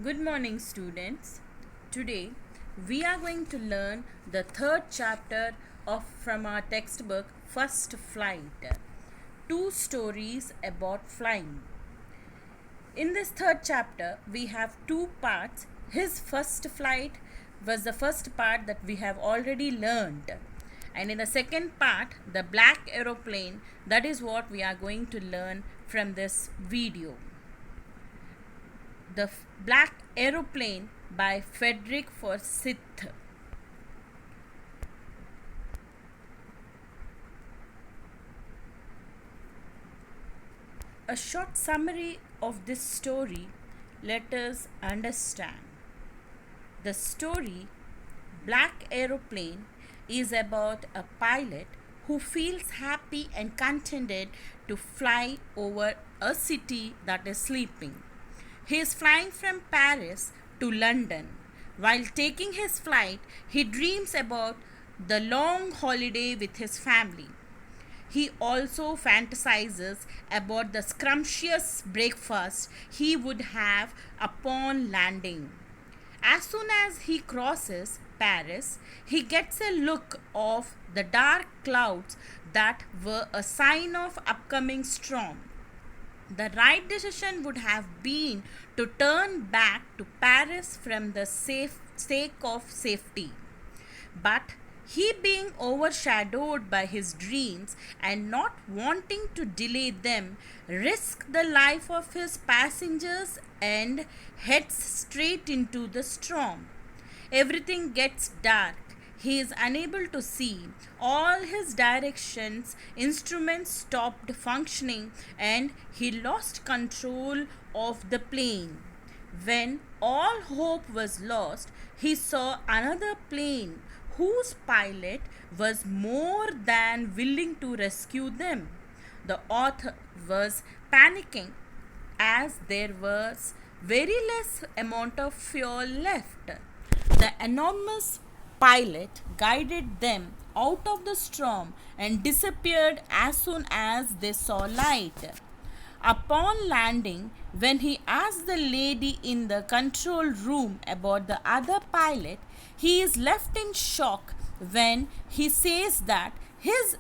Good morning, students. Today we are going to learn the third chapter of from our textbook First Flight. Two stories about flying. In this third chapter, we have two parts. His first flight was the first part that we have already learned. And in the second part, the black aeroplane, that is what we are going to learn from this video. The Black Aeroplane by Frederick Forsyth. A short summary of this story let us understand. The story Black Aeroplane is about a pilot who feels happy and contented to fly over a city that is sleeping. He is flying from Paris to London. While taking his flight, he dreams about the long holiday with his family. He also fantasizes about the scrumptious breakfast he would have upon landing. As soon as he crosses Paris, he gets a look of the dark clouds that were a sign of upcoming storm. The right decision would have been to turn back to Paris from the sake of safety. But he, being overshadowed by his dreams and not wanting to delay them, risks the life of his passengers and heads straight into the storm. Everything gets dark. He is unable to see. All his directions instruments stopped functioning and he lost control of the plane. When all hope was lost, he saw another plane whose pilot was more than willing to rescue them. The author was panicking as there was very less amount of fuel left. The enormous pilot guided them out of the storm and disappeared as soon as they saw light. Upon landing, when he asked the lady in the control room about the other pilot, he is left in shock when he says that his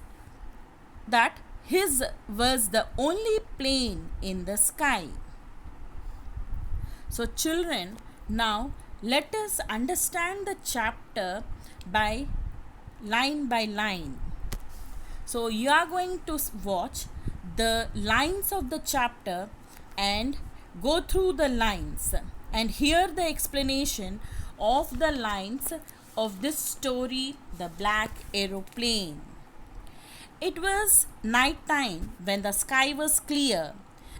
was the only plane in the sky. So children, now let us understand the chapter by line. So you are going to watch the lines of the chapter and go through the lines and hear the explanation of the lines of this story, The Black Aeroplane. It was night time when the sky was clear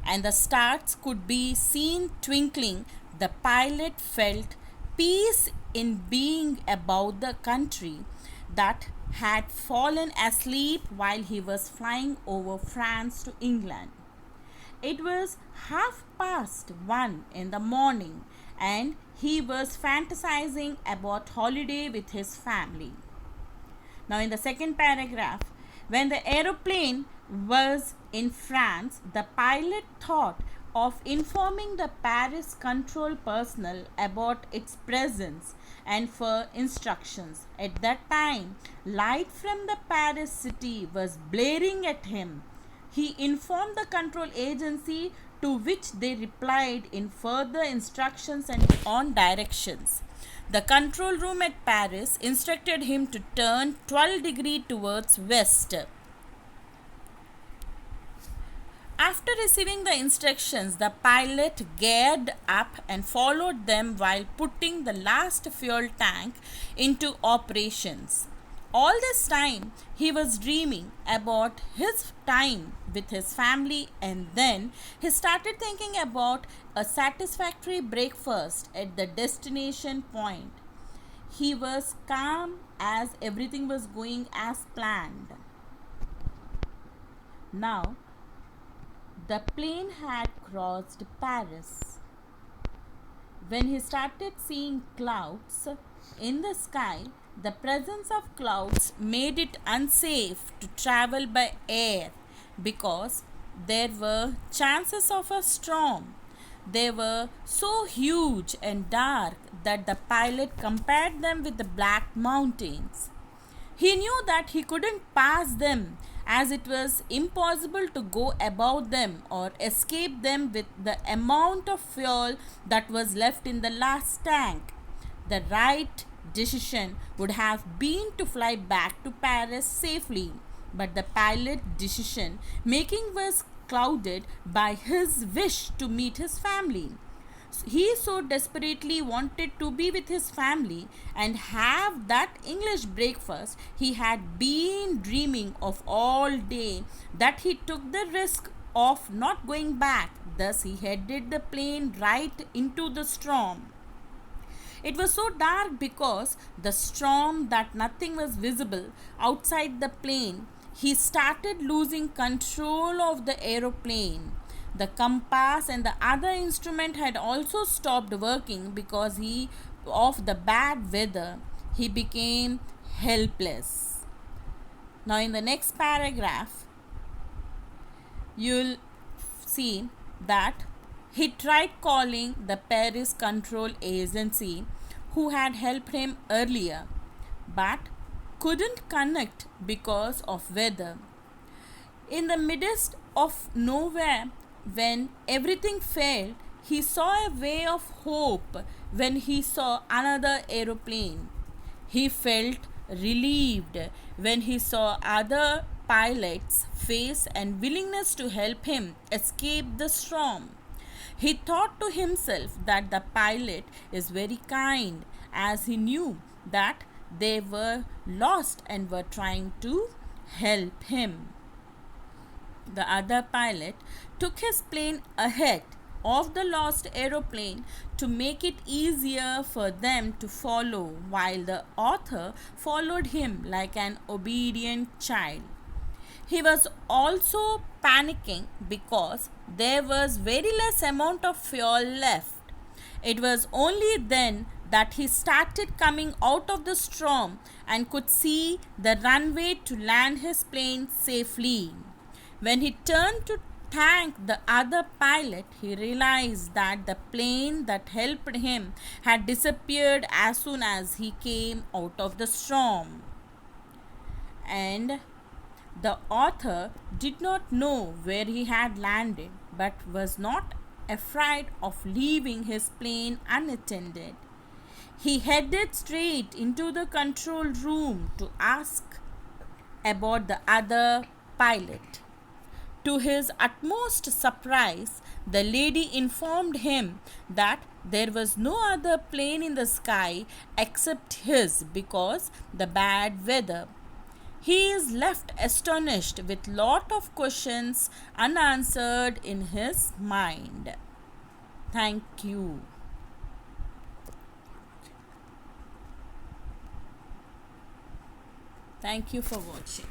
and the stars could be seen twinkling. The pilot felt peace in being above the country that had fallen asleep while he was flying over France to England. It was 1:30 in the morning and he was fantasizing about holiday with his family. Now in the second paragraph, when the aeroplane was in France, the pilot thought of informing the Paris control personnel about its presence and for instructions. At that time, light from the Paris city was blaring at him. He informed the control agency, to which they replied in further instructions and on directions. The control room at Paris instructed him to turn 12 degrees towards west. After receiving the instructions, the pilot geared up and followed them while putting the last fuel tank into operations. All this time, he was dreaming about his time with his family, and then he started thinking about a satisfactory breakfast at the destination point. He was calm as everything was going as planned. Now, the plane had crossed Paris. When he started seeing clouds in the sky, the presence of clouds made it unsafe to travel by air because there were chances of a storm. They were so huge and dark that the pilot compared them with the Black Mountains. He knew that he couldn't pass them as it was impossible to go above them or escape them with the amount of fuel that was left in the last tank. The right decision would have been to fly back to Paris safely, but the pilot's decision making was clouded by his wish to meet his family. He so desperately wanted to be with his family and have that English breakfast he had been dreaming of all day that he took the risk of not going back. Thus, he headed the plane right into the storm. It was so dark because the storm that nothing was visible outside the plane. He started losing control of the aeroplane. The compass and the other instrument had also stopped working because of the bad weather. He became helpless. Now in the next paragraph, you'll see that he tried calling the Paris Control Agency who had helped him earlier but couldn't connect because of weather. In the midst of nowhere, when everything failed, he saw a way of hope when he saw another aeroplane. He felt relieved when he saw other pilots' face and willingness to help him escape the storm. He thought to himself that the pilot is very kind as he knew that they were lost and were trying to help him. The other pilot took his plane ahead of the lost aeroplane to make it easier for them to follow, while the author followed him like an obedient child. He was also panicking because there was very less amount of fuel left. It was only then that he started coming out of the storm and could see the runway to land his plane safely. When he turned to thank the other pilot, he realized that the plane that helped him had disappeared as soon as he came out of the storm. And the author did not know where he had landed, but was not afraid of leaving his plane unattended. He headed straight into the control room to ask about the other pilot. To his utmost surprise, the lady informed him that there was no other plane in the sky except his because the bad weather. He is left astonished with lot of questions unanswered in his mind. Thank you. Thank you for watching.